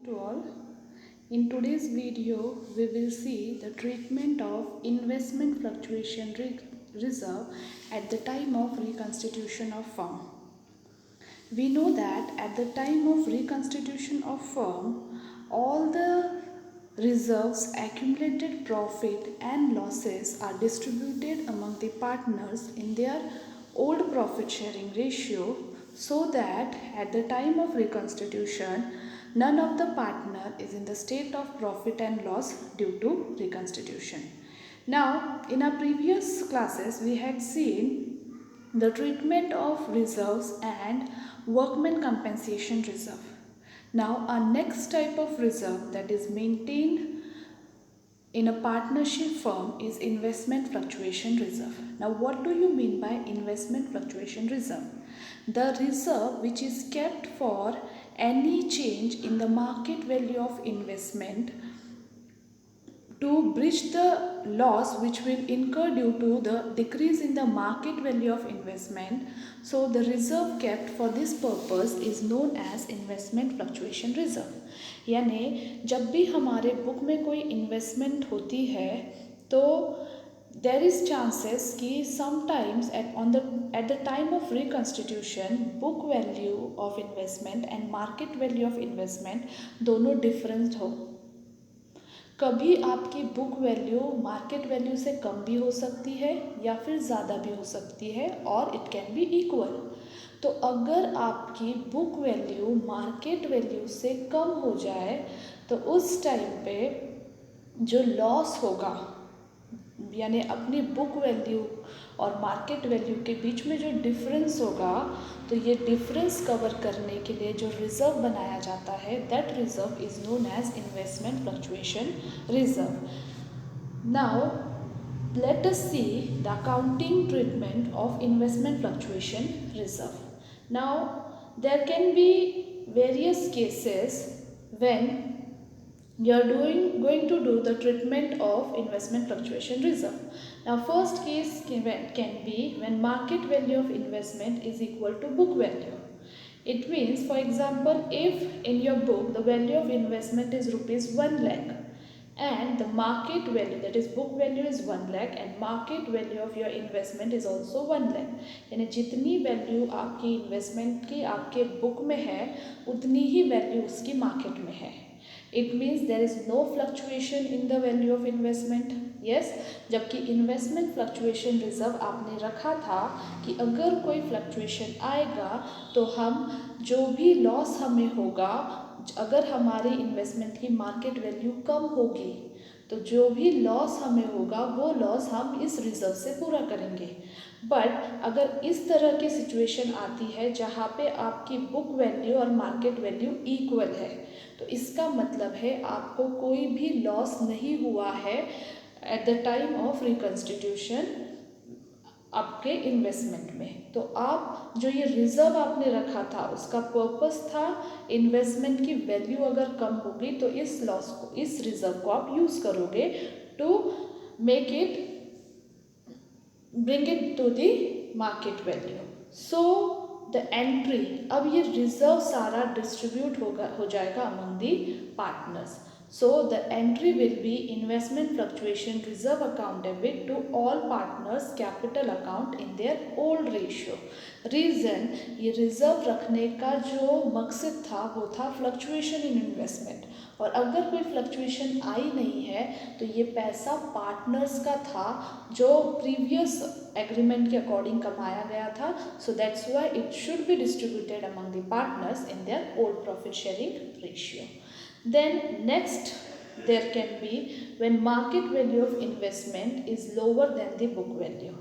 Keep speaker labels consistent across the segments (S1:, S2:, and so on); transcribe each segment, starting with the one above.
S1: To all. In today's video, we will see the treatment of investment fluctuation reserve at the time of reconstitution of firm. We know that at the time of reconstitution of firm, all the reserves, accumulated profit and losses are distributed among the partners in their old profit sharing ratio, so that at the time of reconstitution none of the partner is in the state of profit and loss due to reconstitution. Now, in our previous classes we had seen the treatment of reserves and workmen compensation reserve. Now, our next type of reserve that is maintained in a partnership firm is investment fluctuation reserve. Now, what do you mean by investment fluctuation reserve? The reserve which is kept for any change in the market value of investment to bridge the loss which will incur due to the decrease in the market value of investment. So the reserve kept for this purpose is known as investment fluctuation reserve. यानी जब भी हमारे book में कोई investment होती है तो there is chances कि sometimes at the time of reconstitution book value of investment and market value of investment दोनों different हो. कभी आपकी बुक वैल्यू मार्केट वैल्यू से कम भी हो सकती है या फिर ज़्यादा भी हो सकती है और इट कैन बी इक्वल. तो अगर आपकी बुक वैल्यू मार्केट वैल्यू से कम हो जाए तो उस टाइम पे जो लॉस होगा यानी अपनी बुक वैल्यू और मार्केट वैल्यू के बीच में जो डिफरेंस होगा तो ये डिफरेंस कवर करने के लिए जो रिज़र्व बनाया जाता है that reserve is known as investment fluctuation reserve. Now let us see the accounting treatment of investment fluctuation reserve. Now there can be various cases when you are going to do the treatment of investment fluctuation reserve. Now first case can be when market value of investment is equal to book value. It means, for example, if in your book the value of investment is rupees 1 lakh and the market value, that is book value, is 1 lakh and market value of your investment is also 1 lakh, यानी जितनी value आपकी investment की आपके book में है उतनी ही value उसकी market में है. It means there is no fluctuation in the value of investment. Yes, जबकि इन्वेस्टमेंट फ्लक्चुएशन रिजर्व आपने रखा था कि अगर कोई फ्लक्चुएशन आएगा तो हम जो भी लॉस हमें होगा, अगर हमारी इन्वेस्टमेंट की मार्केट वैल्यू कम होगी तो जो भी लॉस हमें होगा वो लॉस हम इस रिज़र्व से पूरा करेंगे. बट अगर इस तरह की सिचुएशन आती है जहाँ पे आपकी बुक वैल्यू और मार्केट वैल्यू इक्वल है तो इसका मतलब है आपको कोई भी लॉस नहीं हुआ है at the time of reconstitution आपके इन्वेस्टमेंट में. तो आप जो ये रिज़र्व आपने रखा था उसका पर्पस था इन्वेस्टमेंट की वैल्यू अगर कम होगी तो इस लॉस को, इस रिज़र्व को आप यूज़ करोगे to make it bring it to the market value. So the entry, अब ये रिज़र्व सारा डिस्ट्रीब्यूट हो जाएगा among the partners. So the entry will be investment fluctuation reserve account debit to all partners capital account in their old ratio. Reason, ये reserve रखने का जो मकसद था वो था फ्लक्चुएशन इन इन्वेस्टमेंट, और अगर कोई फ्लक्चुएशन आई नहीं है तो ये पैसा पार्टनर्स का था जो प्रीवियस एग्रीमेंट के अकॉर्डिंग कमाया गया था. So that's why it should be distributed among the partners in their old profit sharing ratio. Then next there can be when market value of investment is lower than the book value.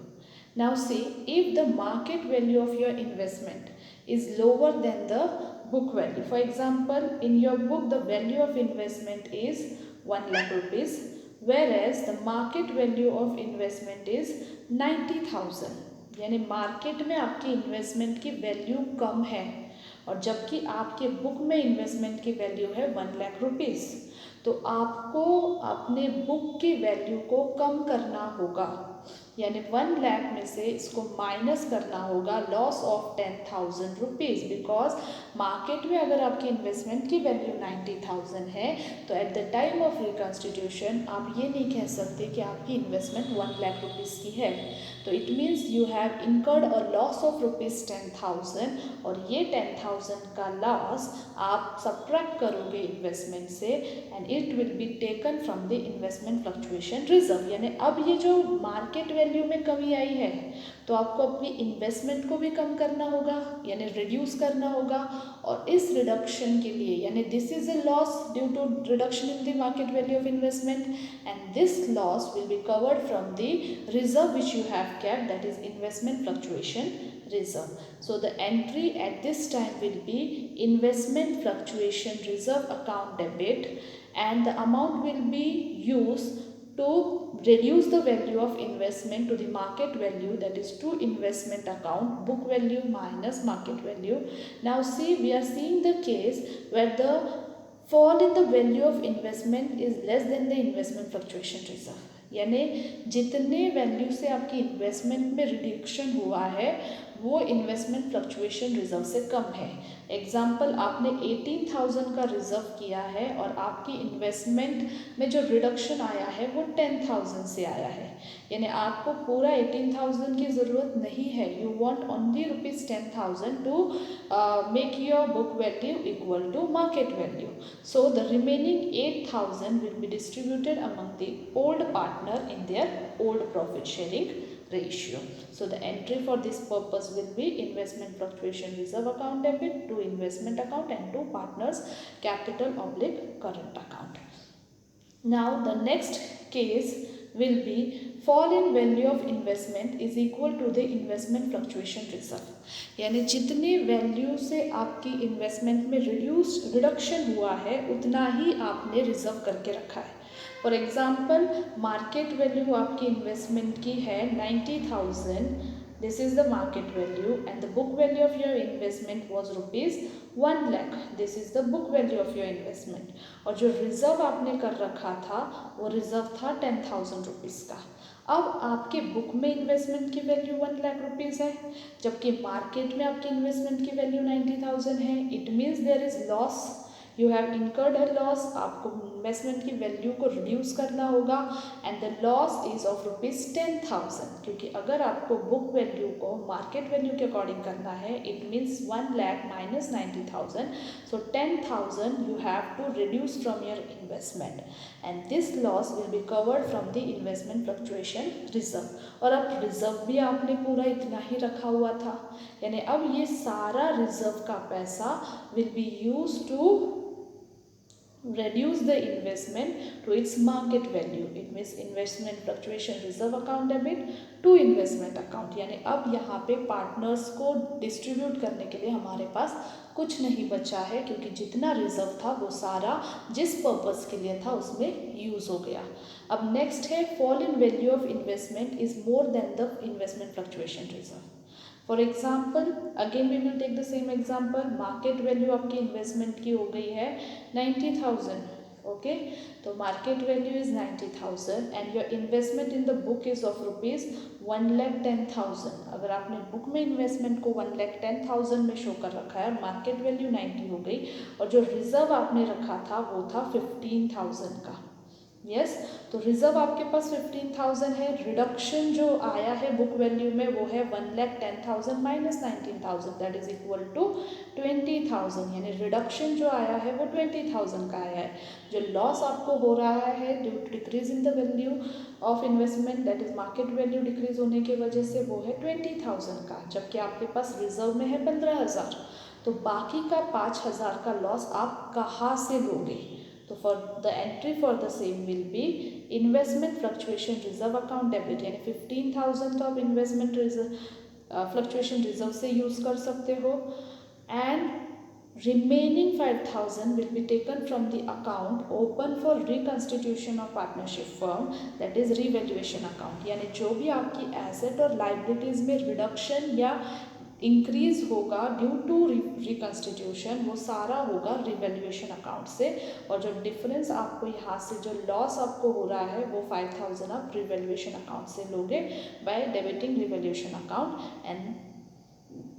S1: Now see, if the market value of your investment is lower than the book value, for example in your book the value of investment is 1 lakh rupees whereas the market value of investment is 90,000, यानी market में आपकी investment की value कम है और जबकि आपके book में investment की वैल्यू है 1 लाख रुपीज़, तो आपको अपने बुक की वैल्यू को कम करना होगा. यानी 1 लाख में से इसको माइनस करना होगा loss of 10,000 rupees, because market में अगर आपकी इन्वेस्टमेंट की वैल्यू 90,000 है तो at the time of reconstitution आप ये नहीं कह सकते कि आपकी इन्वेस्टमेंट 1 लाख रुपीज़ की है। तो it means you have incurred a loss of rupees 10,000 और ये 10,000 का लॉस आप सब्ट्रैक्ट करोगे इन्वेस्टमेंट से and it will be taken from the investment fluctuation reserve. यानी अब ये जो मार्केट वैल्यू में कमी आई है तो आपको अपनी इन्वेस्टमेंट को भी कम करना होगा, यानी रिड्यूस करना होगा। और इस रिडक्शन के लिए यानी this is a loss due to reduction in the market value of investment and this loss will be covered from the reserve which you have kept, that is investment fluctuation reserve. So the entry at this time will be investment fluctuation reserve account debit and the amount will be used to reduce the value of investment to the market value, that is to investment account book value minus market value. Now see, we are seeing the case where the fall in the value of investment is less than the investment fluctuation reserve, यानी जितने value से आपकी investment में reduction हुआ है वो investment fluctuation reserve से कम है। एग्जाम्पल, आपने 18,000 का रिजर्व किया है और आपकी इन्वेस्टमेंट में जो रिडक्शन आया है वो 10,000 से आया है, यानी आपको पूरा 18,000 की ज़रूरत नहीं है। You want only rupees 10,000 to make your book value equal to market value. So the remaining 8,000 will be distributed among the old partner in their old profit sharing ratio. So the entry for this purpose will be investment fluctuation reserve account debit to investment account and to partners capital oblique current account. Now the next case will be fall in value of investment is equal to the investment fluctuation reserve, यानी जितने value से आपकी investment में reduction हुआ है उतना ही आपने reserve करके रखा है। फॉर एग्जाम्पल, मार्केट वैल्यू आपकी इन्वेस्टमेंट की है 90,000, this is the market value and the book value of your investment was rupees 1 lakh, this is the book value of your investment. और जो रिजर्व आपने कर रखा था वो रिजर्व था 10,000 रुपीज़ का। अब आपके बुक में इन्वेस्टमेंट की वैल्यू 1 लाख रुपीज़ है, जबकि मार्केट में आपकी इन्वेस्टमेंट की वैल्यू 90,000 है। It means there is loss, you have incurred a loss, आपको इन्वेस्टमेंट की वैल्यू को रिड्यूस करना होगा and the loss is of rupees 10,000, क्योंकि अगर आपको बुक वैल्यू को मार्केट वैल्यू के अकॉर्डिंग करना है it means 1 lakh minus 90,000, so 10,000 you have to reduce from your investment and this loss will be covered from the investment fluctuation reserve. और अब reserve भी आपने पूरा इतना ही रखा हुआ था, यानी अब ये सारा रिजर्व का पैसा will be used to reduce the investment to its market value. It means investment fluctuation reserve account debit to investment account, यानी अब यहाँ पे पार्टनर्स को डिस्ट्रीब्यूट करने के लिए हमारे पास कुछ नहीं बचा है, क्योंकि जितना रिजर्व था वो सारा जिस पर्पस के लिए था उसमें यूज़ हो गया। अब नेक्स्ट है fall in value of investment is more than the investment fluctuation reserve. For example, again we will take the same example, market value आपकी इन्वेस्टमेंट की हो गई है 90,000, ओके, तो market value is 90,000 and your investment in the book is of rupees 1,10,000। अगर आपने book में investment को 1,10,000 में शो कर रखा है और मार्केट वैल्यू 90 हो गई और जो रिजर्व आपने रखा था वो था 15,000 का। यस, तो रिजर्व आपके पास 15,000 है, रिडक्शन जो आया है बुक वैल्यू में वो है 1,10,000 minus 19,000 that is equal to 20,000, यानी रिडक्शन जो आया है वो 20,000 का आया है। जो लॉस आपको हो रहा है due to decrease in the value of investment that is market value decrease होने की वजह से वो है 20,000 का, जबकि आपके पास रिजर्व में है 15,000, तो बाकी का 5,000 का लॉस आप कहाँ से लोगे? तो for the entry for the same will be investment fluctuation reserve account debit, यानी 15,000 तो आप इन्वेस्टमेंट फ्लक्चुएशन रिजर्व से यूज़ कर सकते हो and remaining 5,000 will be taken from the account open for reconstitution of partnership firm, that is revaluation account, यानी जो भी आपकी एसेट और लाइबिलिटीज़ में रिडक्शन या इंक्रीज होगा ड्यू टू रिकन्स्टिट्यूशन वो सारा होगा रिवैल्यूएशन अकाउंट से, और जो डिफरेंस आपको यहाँ से जो लॉस आपको हो रहा है वो 5000 आप रिवैल्यूएशन अकाउंट से लोगे by debiting revaluation account and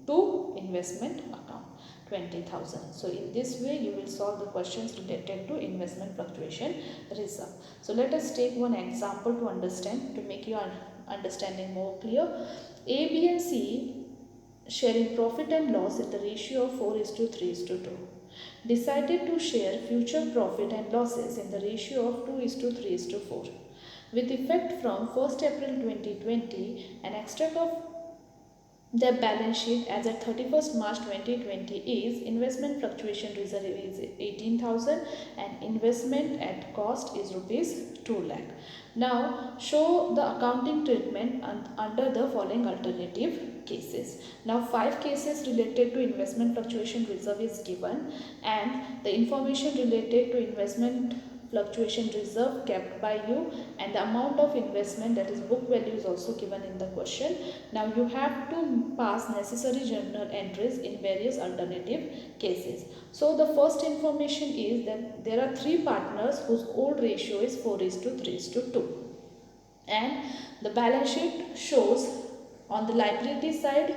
S1: to investment account 20,000. So in this way you will solve the questions related to investment fluctuation reserve. So let us take one example to understand, to make your understanding more clear. A, B and C sharing profit and loss in the ratio of 4:3:2 decided to share future profit and losses in the ratio of 2:3:4. With effect from 1st April 2020, an extract of the balance sheet as at 31st March 2020 is investment fluctuation reserve is 18,000 and investment at cost is rupees 2 lakh. Now show the accounting treatment under the following alternative cases. Now 5 cases related to investment fluctuation reserve is given and the information related to investment fluctuation reserve kept by you and the amount of investment, that is book value, is also given in the question. Now you have to pass necessary journal entries in various alternative cases. So the first information is that there are 3 partners whose old ratio is 4:3:2 and the balance sheet shows on the liability side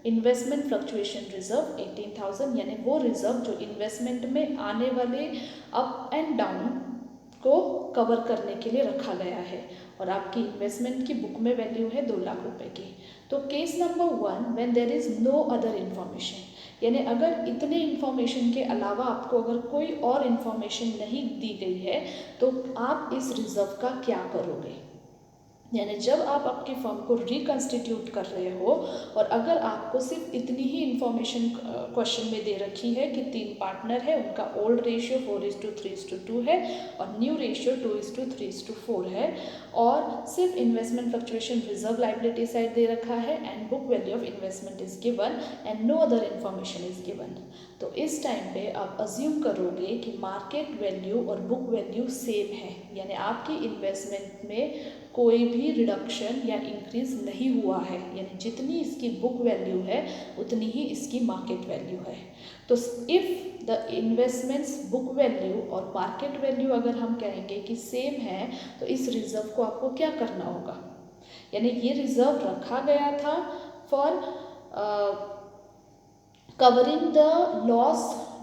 S1: investment fluctuation reserve 18,000, यानी वो reserve जो investment में आने वाले up and down को cover करने के लिए रखा गया है, और आपकी इन्वेस्टमेंट की बुक में वैल्यू है 2 लाख रुपए की। तो case number 1, when there is no other information, यानी अगर इतने इन्फॉर्मेशन के अलावा आपको अगर कोई और इन्फॉर्मेशन नहीं दी गई है तो आप इस रिजर्व का क्या करोगे। यानी जब आप आपकी फर्म को रिकन्स्टिट्यूट कर रहे हो और अगर आपको सिर्फ इतनी ही इन्फॉर्मेशन क्वेश्चन में दे रखी है कि 3 पार्टनर है, उनका ओल्ड रेशियो 4:3:2 है और न्यू रेशियो 2:3:4 है, और सिर्फ investment fluctuation reserve liability side दे रखा है and book value of investment is given and no other information is given, तो इस टाइम पे आप अज्यूम करोगे कि मार्केट वैल्यू और बुक वैल्यू सेम है, यानी आपकी इन्वेस्टमेंट में कोई भी रिडक्शन या इंक्रीज नहीं हुआ है, यानी जितनी इसकी बुक वैल्यू है उतनी ही इसकी मार्केट वैल्यू है। तो if the investments book value और मार्केट वैल्यू अगर हम कहेंगे कि सेम है तो इस रिजर्व को आपको क्या करना होगा, यानी ये रिजर्व रखा गया था for covering the loss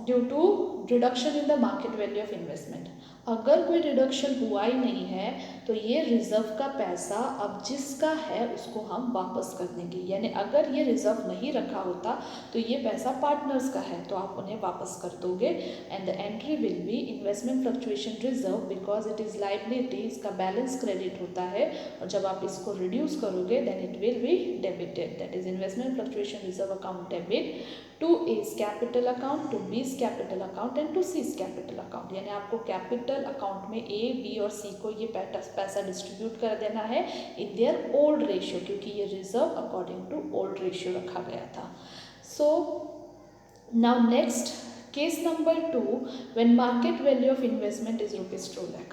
S1: due to reduction in the market value of investment. अगर कोई रिडक्शन हुआ ही नहीं है तो ये रिजर्व का पैसा अब जिसका है उसको हम वापस कर देंगे, यानी अगर ये रिजर्व नहीं रखा होता तो ये पैसा पार्टनर्स का है तो आप उन्हें वापस कर दोगे and the entry will be investment fluctuation reserve because it is liability, इसका बैलेंस क्रेडिट होता है और जब आप इसको रिड्यूस करोगे then it will be debited, that is investment fluctuation reserve account debit to A's capital account, to B's capital account and to C's capital account, यानी आपको कैपिटल अकाउंट में A, B और C को ये पैसा distribute कर देना है इन देयर ओल्ड रेशियो, क्योंकि ये reserve according to old ratio रखा गया था। So now next case number 2, when market value of investment is ₹2 lakh।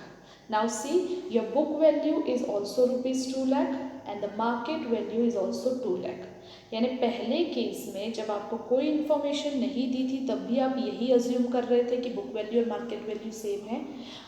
S1: Now see, your book value is also ₹2 lakh and the market value is also 2 lakh। यानी पहले case में जब आपको कोई information नहीं दी थी तब भी आप यही अज्यूम कर रहे थे कि बुक वैल्यू और मार्केट वैल्यू सेम है,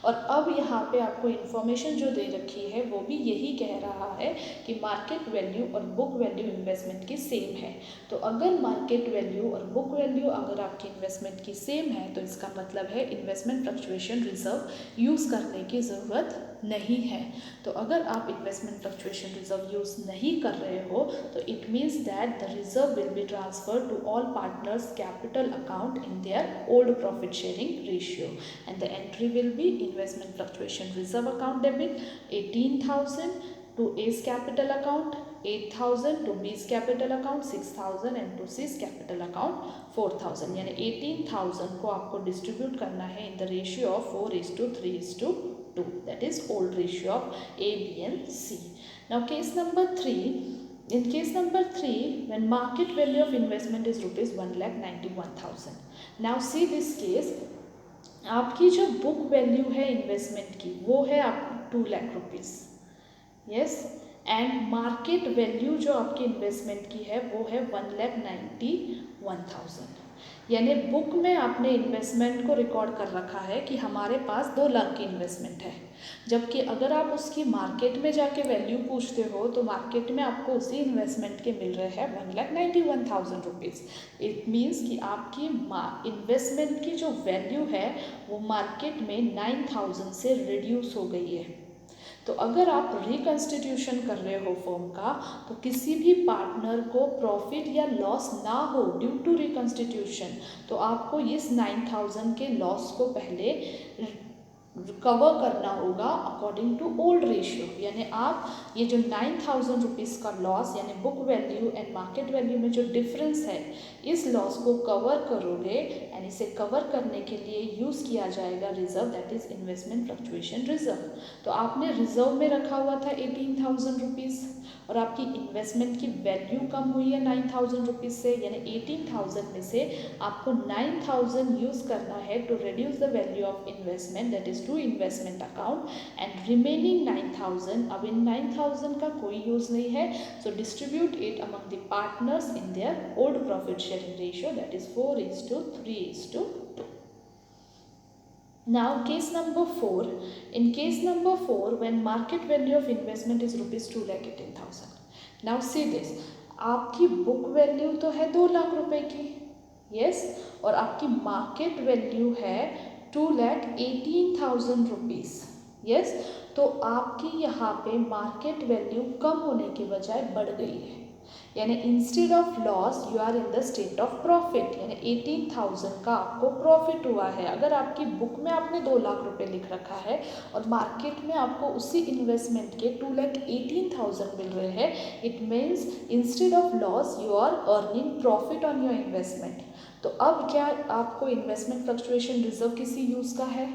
S1: और अब यहाँ पे आपको इन्फॉर्मेशन जो दे रखी है वो भी यही कह रहा है कि मार्केट वैल्यू और बुक वैल्यू इन्वेस्टमेंट की सेम है। तो अगर मार्केट वैल्यू और बुक वैल्यू अगर आपकी इन्वेस्टमेंट की सेम है तो इसका मतलब है इन्वेस्टमेंट फ्लक्चुएशन रिजर्व यूज़ करने की ज़रूरत नहीं है। तो अगर आप इन्वेस्टमेंट फ्लक्चुएशन रिजर्व यूज़ नहीं कर रहे हो तो it means that the reserve will be transferred to all partners capital account in their old profit sharing ratio and the entry will be investment fluctuation reserve account debit 18,000 to A's capital account, 8,000 to B's capital account, 6,000 and to C's capital account 4,000, यानी 18,000 को आपको distribute करना है in the ratio of 4:3:2, that is old ratio of A, B and C. Now case number 3, in case number 3, when market value of investment is ₹1,91,000. Now see this case, आपकी जो book value है investment की वो है आप 2 lakh rupees, yes, and market value जो आपकी investment की है वो है 1,91,000। यानी बुक में आपने इन्वेस्टमेंट को रिकॉर्ड कर रखा है कि हमारे पास 2 लाख की इन्वेस्टमेंट है, जबकि अगर आप उसकी मार्केट में जाके वैल्यू पूछते हो तो मार्केट में आपको उसी इन्वेस्टमेंट के मिल रहे हैं 1,91,000 रुपीज़। इट मीन्स कि आपकी इन्वेस्टमेंट की जो वैल्यू है वो मार्केट में 9,000 से रिड्यूस हो गई है। तो अगर आप रिकंस्टिट्यूशन कर रहे हो फर्म का तो किसी भी पार्टनर को प्रॉफिट या लॉस ना हो ड्यू टू रिकंस्टिट्यूशन, तो आपको इस 9,000 के लॉस को पहले कवर करना होगा अकॉर्डिंग टू ओल्ड रेशियो। यानी आप ये जो 9,000 रुपीज़ का लॉस यानी book value and market value में जो डिफरेंस है, इस लॉस को कवर करोगे एंड इसे कवर करने के लिए यूज़ किया जाएगा reserve, that is investment fluctuation reserve. तो आपने रिजर्व में रखा हुआ था 18,000 रुपीज़ और आपकी इन्वेस्टमेंट की वैल्यू कम हुई है 9,000 रुपीज़ से, यानी 18,000 में से आपको 9,000 यूज़ करना है to reduce the value of investment, that is to investment account, and remaining 9,000, अब इन 9,000 का कोई यूज़ नहीं है, so distribute it among the partners in their old profit sharing ratio, that is 4:3:2. Now case number 4. In case number 4, when market value of investment is rupees 2,18,000. Now see this. आपकी book value तो है 2 लाख रुपए की, yes, और आपकी market value है 2,18,000 rupees, yes. तो आपकी यहाँ पे मार्केट वैल्यू कम होने की बजाय बढ़ गई है, यानी instead of loss you are in the state of profit, यानी 18,000 का आपको प्रॉफिट हुआ है। अगर आपकी बुक में आपने 2 लाख रुपए लिख रखा है और मार्केट में आपको उसी इन्वेस्टमेंट के 2,18,000 मिल रहे हैं, it means instead of loss you are earning profit on your investment. तो अब क्या आपको इन्वेस्टमेंट फ्लक्चुएशन रिजर्व किसी यूज़ का है?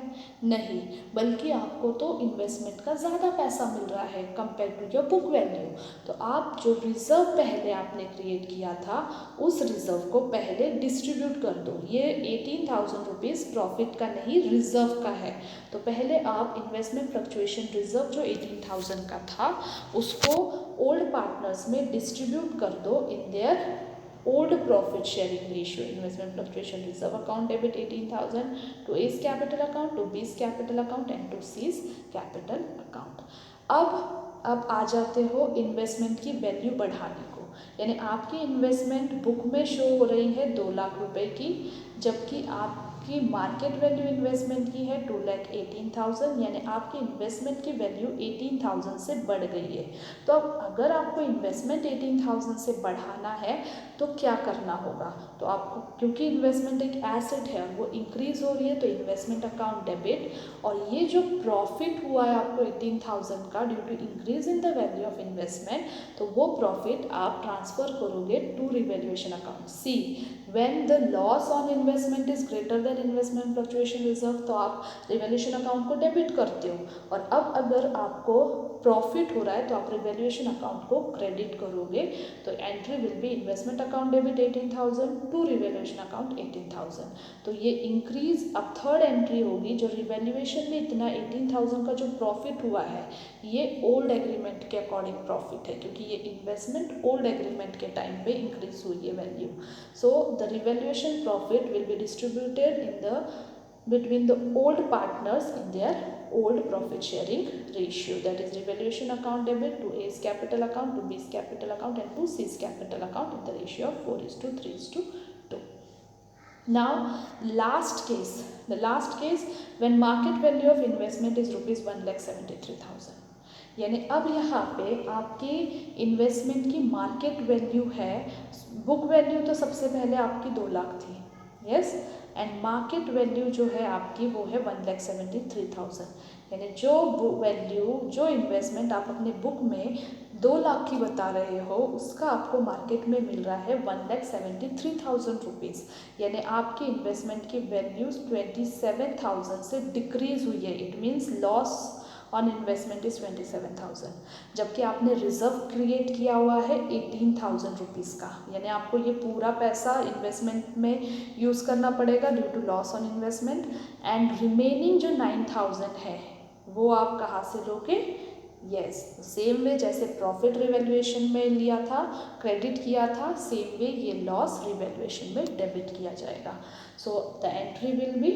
S1: नहीं, बल्कि आपको तो इन्वेस्टमेंट का ज़्यादा पैसा मिल रहा है compare to your book value. तो आप जो रिजर्व पहले आपने क्रिएट किया था उस रिजर्व को पहले डिस्ट्रीब्यूट कर दो। ये 18,000 रुपीज़ प्रॉफिट का नहीं रिजर्व का है, तो पहले आप इन्वेस्टमेंट फ्लक्चुएशन रिजर्व जो 18,000 का था उसको ओल्ड पार्टनर्स में डिस्ट्रीब्यूट कर दो in their old profit sharing ratio. Investment fluctuation reserve account debit 18,000 to A's capital account, to B's capital account and to C's capital account. अब आ जाते हो इन्वेस्टमेंट की वैल्यू बढ़ाने को, यानी आपकी इन्वेस्टमेंट बुक में शो हो रही है 2 लाख रुपए की, जबकि आपकी मार्केट वैल्यू इन्वेस्टमेंट की है 2,18,000, यानी आपकी इन्वेस्टमेंट की वैल्यू 18,000 से बढ़ गई है। तो अब अगर आपको इन्वेस्टमेंट 18,000 से बढ़ाना है तो क्या करना होगा? तो आपको, क्योंकि इन्वेस्टमेंट एक एसेट है और वो इंक्रीज हो रही है, तो इन्वेस्टमेंट अकाउंट डेबिट, और ये जो प्रॉफिट हुआ है आपको 18,000 का due to increase in the value of investment, तो वो प्रॉफिट आप ट्रांसफर करोगे to revaluation account. See when the loss on investment is greater than investment fluctuation reserve, तो आप रिवैल्यूएशन अकाउंट को डेबिट करते हो, और अब अगर आपको प्रॉफिट हो रहा है तो आप रिवैल्यूएशन अकाउंट को क्रेडिट करोगे। तो entry will be investment account debit 18,000 to revaluation account 18,000। तो ये इंक्रीज अब थर्ड एंट्री होगी, जो रिवैल्यूएशन में इतना 18,000 का जो प्रॉफिट हुआ है ये ओल्ड एग्रीमेंट के अकॉर्डिंग प्रॉफिट है, क्योंकि ये इन्वेस्टमेंट ओल्ड एग्रीमेंट के टाइम पे इंक्रीज हुई है value. So the revaluation profit will be distributed in the between the old partners in their old profit sharing ratio, that is revaluation account debit to A's capital account, to B's capital account and to C's capital account in the ratio of 4:3:2. Now last case, the last case when market value of investment is rupees 1,73,000, यानी अब यहाँ पे आपकी investment की market value है, book value तो सबसे पहले आपकी 2 लाख थी, यस, एंड मार्केट वैल्यू जो है आपकी वो है 1,73,000, यानी जो वैल्यू, जो इन्वेस्टमेंट आप अपने बुक में 2 लाख की बता रहे हो उसका आपको मार्केट में मिल रहा है 1,73,000 रुपीज़, यानी आपकी इन्वेस्टमेंट की वैल्यूज 27,000 से डिक्रीज हुई है। It means loss on investment is 27,000, जबकि आपने रिजर्व क्रिएट किया हुआ है 18,000 रुपीज़ का, यानी आपको ये पूरा पैसा इन्वेस्टमेंट में यूज़ करना पड़ेगा due to loss on investment, and remaining जो 9,000 है वो आप कहाँ से लोगे? यस, सेम वे जैसे प्रॉफिट रिवैल्यूएशन में लिया था, क्रेडिट किया था, सेम वे ये लॉस रिवैल्यूएशन में डेबिट किया जाएगा. So the entry will be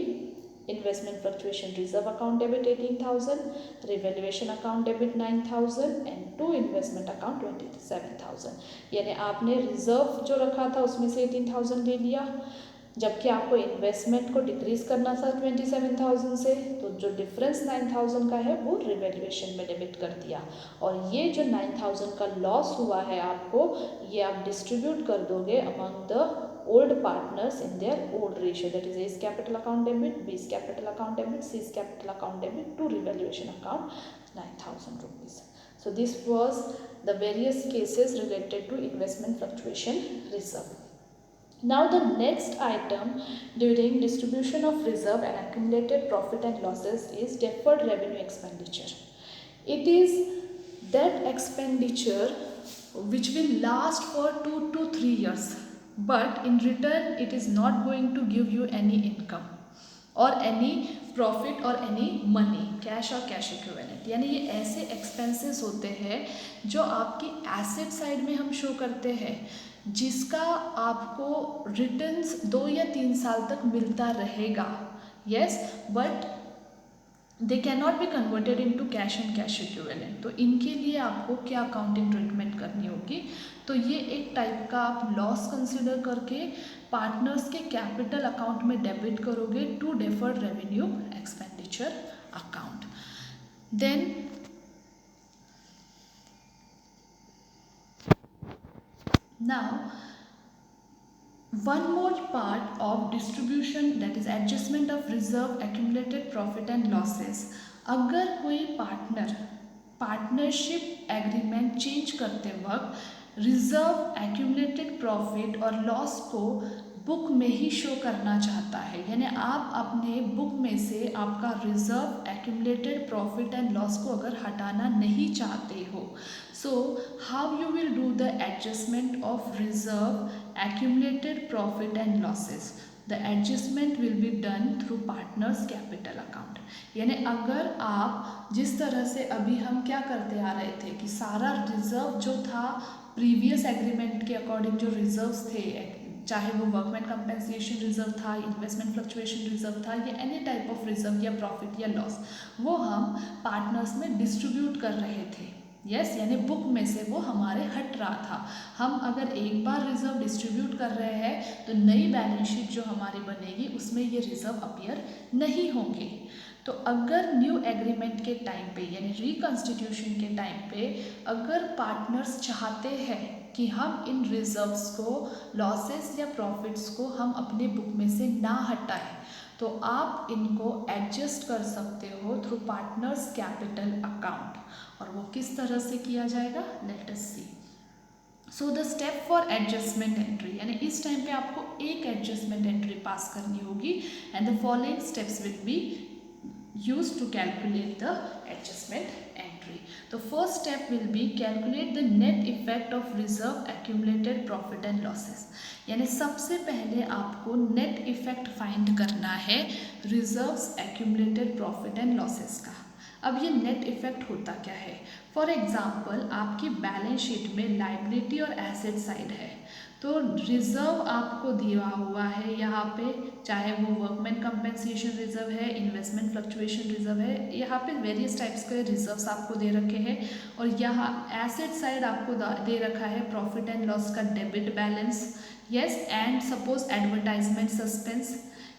S1: investment fluctuation reserve account debit 18,000, revaluation account debit 9,000 and to investment account 27,000. यानी आपने रिजर्व जो रखा था उसमें से 18,000 ले लिया, जबकि आपको इन्वेस्टमेंट को डिक्रीज करना था 27,000 से, तो जो डिफरेंस 9,000 का है वो रिवैल्यूएशन में डेबिट कर दिया. और ये जो 9,000 का लॉस हुआ है आपको, ये आप डिस्ट्रीब्यूट कर दोगे among the old partners in their old ratio, that is A's capital account debit, B's capital account debit, C's capital account debit to revaluation account 9,000 rupees. So this was the various cases related to investment fluctuation reserve. Now the next item during distribution of reserve and accumulated profit and losses is deferred revenue expenditure. It is that expenditure which will last for 2 to 3 years, but in return it is not going to give you any income or any profit or any money, cash or cash equivalent. यानी ये ऐसे expenses होते हैं जो आपकी asset side में हम show करते हैं, जिसका आपको रिटर्न्स 2 या 3 साल तक मिलता रहेगा. Yes, but they can not be converted into cash and cash equivalent. तो इनके लिए आपको क्या अकाउंटिंग ट्रीटमेंट करनी होगी? तो ये एक टाइप का आप लॉस कंसिडर करके पार्टनर्स के कैपिटल अकाउंट में डेबिट करोगे to deferred revenue expenditure account. Then now one more part of distribution, that is adjustment of reserve, accumulated profit and losses. अगर कोई पार्टनरशिप एग्रीमेंट चेंज करते वक्त रिजर्व, एक्यूमुलेटेड प्रॉफिट और loss को book में ही show करना चाहता है, यानी आप अपने बुक में से आपका reserve, accumulated profit and loss को अगर हटाना नहीं चाहते हो, so how you will do the adjustment of reserve, accumulated profit and losses? The adjustment will be done through partners capital account. यानी अगर आप जिस तरह से अभी हम क्या करते आ रहे थे कि सारा रिजर्व जो था प्रीवियस एग्रीमेंट के अकॉर्डिंग, जो रिजर्व्स थे, चाहे वो वर्कमैन कंपेंसेशन रिजर्व था, इन्वेस्टमेंट फ्लक्चुएशन रिजर्व था, या एनी टाइप ऑफ रिजर्व या प्रॉफिट या लॉस, वो हम पार्टनर्स में डिस्ट्रीब्यूट कर रहे थे. यस, यानी बुक में से वो हमारे हट रहा था. हम अगर एक बार रिजर्व डिस्ट्रीब्यूट कर रहे हैं तो नई बैलेंस शीट जो हमारी बनेगी उसमें ये रिजर्व अपीयर नहीं होंगे. तो अगर न्यू एग्रीमेंट के टाइम पे, यानी रिकॉन्स्टिट्यूशन के टाइम पे, अगर पार्टनर्स चाहते हैं कि हम इन रिजर्व्स को, लॉसेस या प्रॉफिट्स को हम अपने बुक में से ना हटाएं, तो आप इनको एडजस्ट कर सकते हो थ्रू पार्टनर्स कैपिटल अकाउंट. और वो किस तरह से किया जाएगा, let us see. So the step for adjustment entry, यानी इस टाइम पे आपको एक एडजस्टमेंट एंट्री पास करनी होगी and the following steps will be used to calculate the adjustment entry. तो first step will be calculate the net effect of reserve, accumulated profit and losses. यानी सबसे पहले आपको नेट इफेक्ट फाइंड करना है reserves, accumulated profit and losses का. अब ये नेट इफेक्ट होता क्या है? फॉर एग्जाम्पल, आपकी बैलेंस शीट में लाइबिलिटी और एसेट साइड है, तो रिजर्व आपको दिया हुआ है यहाँ पे, चाहे वो वर्कमैन कंपेंसेशन रिजर्व है, इन्वेस्टमेंट फ्लक्चुएशन रिजर्व है, यहाँ पे वेरियस टाइप्स के रिजर्व्स आपको दे रखे हैं. और यहाँ एसेट साइड आपको दे रखा है प्रॉफिट एंड लॉस का debit balance. Yes, and suppose advertisement suspense,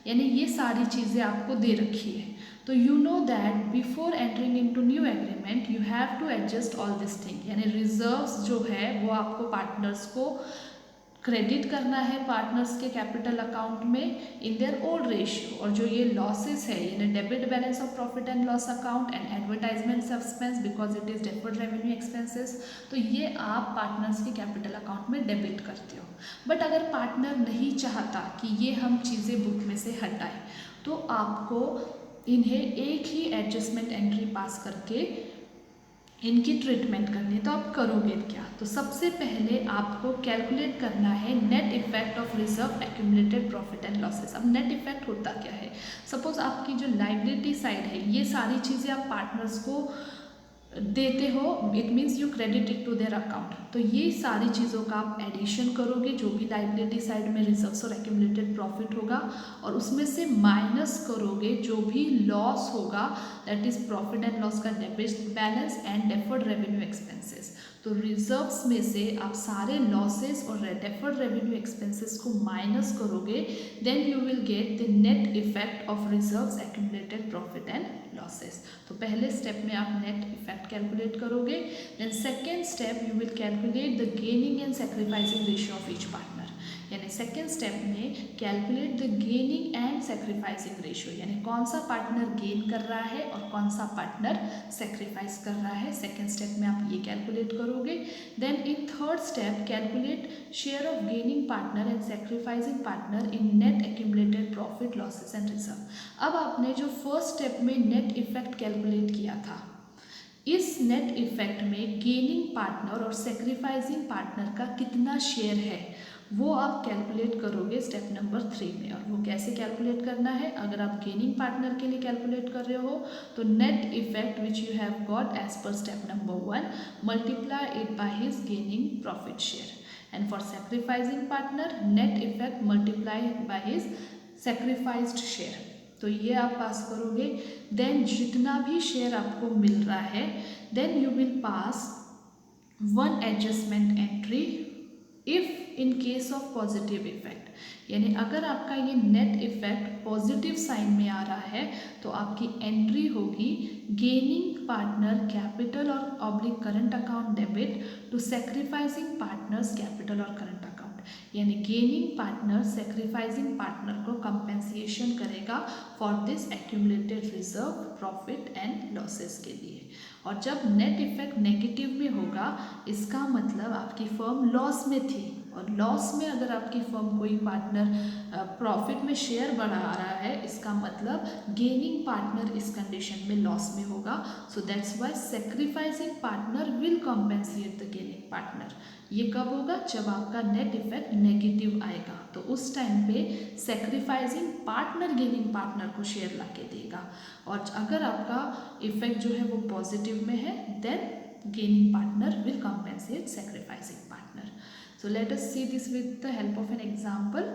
S1: यानी ये सारी चीज़ें आपको दे रखी है. तो you know that before entering into new agreement you have to adjust all this thing. यानी रिजर्व्स जो है वो आपको पार्टनर्स को क्रेडिट करना है पार्टनर्स के कैपिटल अकाउंट में इन देयर ओल्ड रेशियो. और जो ये लॉसेस है, यानी debit balance of profit and loss account and advertisement suspense because it is deferred revenue expenses, तो ये आप पार्टनर्स के कैपिटल अकाउंट में डेबिट करते हो. बट अगर पार्टनर नहीं चाहता कि ये हम चीज़ें बुक में से हटाएं, तो आपको इन्हें एक ही एडजस्टमेंट एंट्री पास करके इनकी ट्रीटमेंट करनी है. तो आप करोगे क्या? तो सबसे पहले आपको कैलकुलेट करना है net effect of reserve, accumulated profit and losses. अब नेट इफेक्ट होता क्या है? सपोज आपकी जो लाइबिलिटी साइड है, ये सारी चीज़ें आप पार्टनर्स को देते हो, it means you credit it to their account. तो ये सारी चीज़ों का आप एडिशन करोगे, जो भी लाइबिलिटी साइड में रिजर्व्स और एक्यूमुलेटेड प्रॉफिट होगा, और उसमें से माइनस करोगे जो भी लॉस होगा, that is profit and loss का debit balance and deferred revenue expenses. तो रिजर्व्स में से आप सारे लॉसेस और डेफर्ड रेवेन्यू एक्सपेंसेस को माइनस करोगे, then you will get the net effect of reserves, accumulated profit and losses. तो पहले स्टेप में आप नेट इफेक्ट कैलकुलेट करोगे, then second step you will calculate the gaining and sacrificing ratio of each partner. यानी second step में calculate the gaining and sacrificing ratio, यानी कौन सा पार्टनर गेन कर रहा है और कौन सा पार्टनर सेक्रीफाइस कर रहा है। सेकेंड स्टेप में आप ये कैलकुलेट करोगे। Then in third step calculate share of gaining partner and sacrificing partner in net accumulated profit, losses and reserve. अब आपने जो फर्स्ट स्टेप में नेट इफेक्ट कैलकुलेट किया था, इस नेट इफेक्ट में गेनिंग पार्टनर और सेक्रीफाइसिंग पार्टनर का कितना शेयर है, वो आप कैलकुलेट करोगे स्टेप नंबर 3 में। और वो कैसे कैलकुलेट करना है, अगर आप गेनिंग पार्टनर के लिए कैलकुलेट कर रहे हो तो net effect which you have got as per step number 1, multiply it by his gaining profit share, and for sacrificing partner net effect multiply by his sacrificed share. तो ये आप पास करोगे। देन जितना भी शेयर आपको मिल रहा है, then you will pass one adjustment entry if in case of positive effect. यानी अगर आपका ये नेट इफेक्ट पॉजिटिव साइन में आ रहा है तो आपकी एंट्री होगी गेनिंग पार्टनर कैपिटल और oblique current account debit to sacrificing partners capital और करंट अकाउंट। यानी गेनिंग पार्टनर सेक्रीफाइसिंग पार्टनर को कंपेंसेशन करेगा for this accumulated reserve, profit and losses के लिए। और जब नेट इफेक्ट नेगेटिव में होगा, इसका मतलब आपकी फर्म लॉस में थी, और लॉस में अगर आपकी फर्म कोई पार्टनर प्रॉफिट में शेयर बढ़ा रहा है, इसका मतलब गेनिंग पार्टनर इस कंडीशन में लॉस में होगा। So that's why sacrificing partner will compensate the gaining partner. ये कब होगा, जब आपका नेट इफेक्ट नेगेटिव आएगा, तो उस टाइम पे सेक्रीफाइसिंग पार्टनर गेनिंग पार्टनर को शेयर ला के देगा। और अगर आपका इफेक्ट जो है वो पॉजिटिव में है, then gaining partner will compensate sacrificing partner. So let us see this with the help of an example.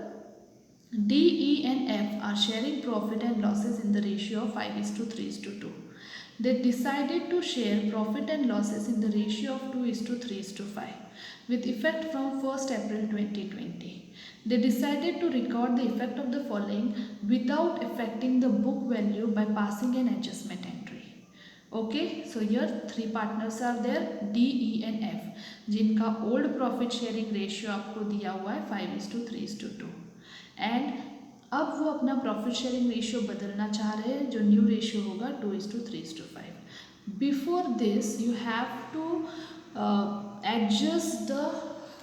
S1: D, E and F are sharing profit and losses in the ratio of 5:3:2. They decided to share profit and losses in the ratio of 2:3:5 with effect from 1st April 2020. They decided to record the effect of the following without affecting the book value by passing an adjustment entry. Okay, so here 3 partners are there, D, E and F, जिनका old profit sharing ratio आपको दिया हुआ है 5:3:2, and अब वो अपना profit sharing ratio बदलना चाह रहे हैं, जो न्यू रेशियो होगा 2:3:5। Before this you have to adjust the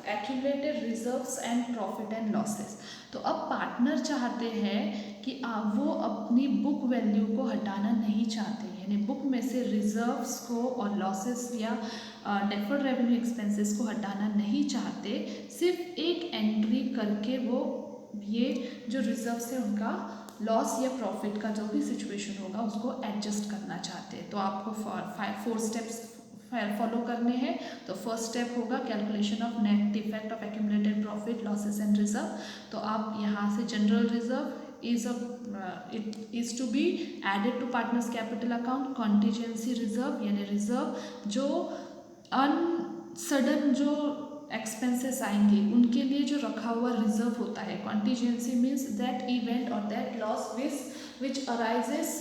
S1: accumulated reserves and profit and losses. तो अब पार्टनर चाहते हैं कि वो अपनी बुक वैल्यू को हटाना नहीं चाहते, यानी बुक में से रिजर्व्स को और लॉसेस या डेफर्ड रेवेन्यू एक्सपेंसेस को हटाना नहीं चाहते, सिर्फ एक एंट्री करके वो ये जो रिजर्व्स है उनका लॉस या प्रॉफिट का जो भी सिचुएशन होगा उसको एडजस्ट करना चाहते हैं। तो आपको 4 स्टेप्स फॉलो करने हैं। तो फर्स्ट स्टेप होगा calculation of net effect of accumulated profit, losses and reserve. तो आप यहाँ से general reserve it is to be added to partners capital account, contingency reserve यानी रिजर्व जो सडन जो एक्सपेंसेस आएंगे उनके लिए जो रखा हुआ रिजर्व होता है। कॉन्टीजेंसी मीन्स दैट इवेंट और that loss which arises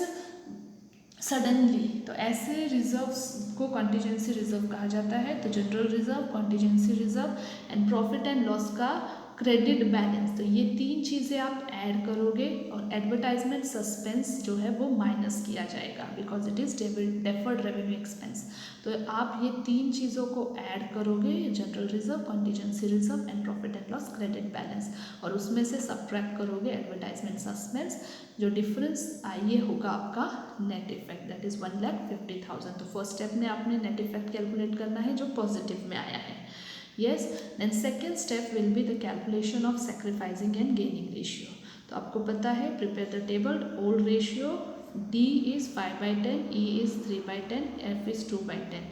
S1: suddenly, तो ऐसे रिजर्व्स को कॉन्टीजेंसी रिजर्व कहा जाता है। तो general reserve, contingency reserve and profit and loss का क्रेडिट बैलेंस, तो ये 3 चीज़ें आप ऐड करोगे और एडवर्टाइजमेंट सस्पेंस जो है वो माइनस किया जाएगा because it is deferred revenue expense. तो आप ये 3 चीज़ों को ऐड करोगे, general reserve, contingency reserve and profit and loss credit balance, और उसमें से सब्ट्रैक्ट करोगे एडवर्टाइजमेंट सस्पेंस। जो डिफरेंस ये होगा आपका नेट इफेक्ट, दैट इज़ 1,50,000। तो फर्स्ट स्टेप में आपने नेट इफेक्ट कैलकुलेट करना है जो पॉजिटिव में आया है। Yes, then second step will be the calculation of sacrificing and gaining ratio. तो आपको पता है, prepare the table, old ratio D is 5 by 10, E is 3 by 10, F is 2 by 10.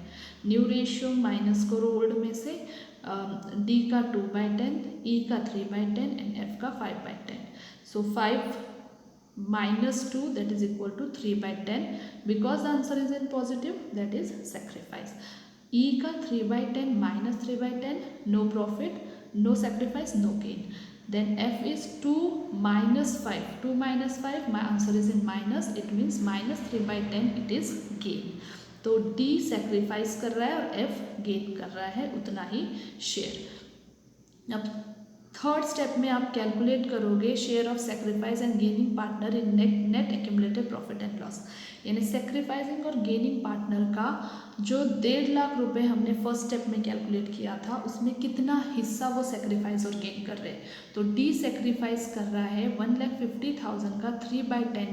S1: New ratio minus करो old में से, D का 2 by 10, E का 3 by 10 and F का 5 by 10. So 5 minus 2 that is equal to 3 by 10. Because the answer is in positive, that is sacrifice. E का 3 by 10 minus 3 by 10, no profit, no sacrifice, no gain. Then F is 2 minus 5. 2 minus 5, my answer is in minus, it means minus 3 by 10 it is gain. तो D sacrifice कर रहा है और F gain कर रहा है उतना ही शेयर. अब थर्ड स्टेप में आप कैलकुलेट करोगे share of sacrifice and gaining partner in net accumulated profit and loss. यानी सेक्रीफाइसिंग और गेनिंग पार्टनर का जो 1.5 लाख रुपए हमने फर्स्ट स्टेप में कैलकुलेट किया था उसमें कितना हिस्सा वो सेक्रीफाइस और गेन कर रहे हैं. तो डी सेक्रीफाइस कर रहा है 1,50,000 का 3 by 10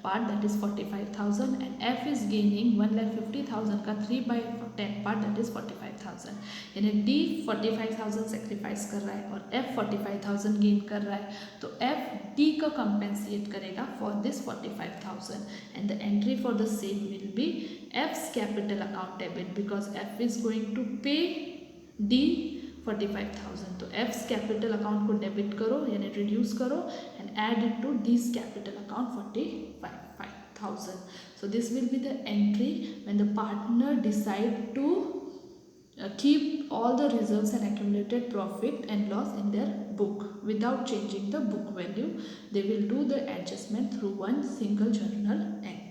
S1: part that is 45,000 and F is gaining 1,50,000 का 3 by 10 पार्ट दैट इज 45,000. यानी डी 45,000 सेक्रीफाइस कर रहा है और एफ 45,000 गेन कर रहा है. तो एफ डी को कंपेंसेट करेगा for this 45,000 and the entry for the same will be F's capital account debit because F is going to pay D 45,000. तो F's capital account को डेबिट करो यानी रिड्यूस करो and add it to D's capital account 45,000. So this will be the entry when the partner decide to keep all the reserves and accumulated profit and loss in their book without changing the book value. They will do the adjustment through one single journal entry.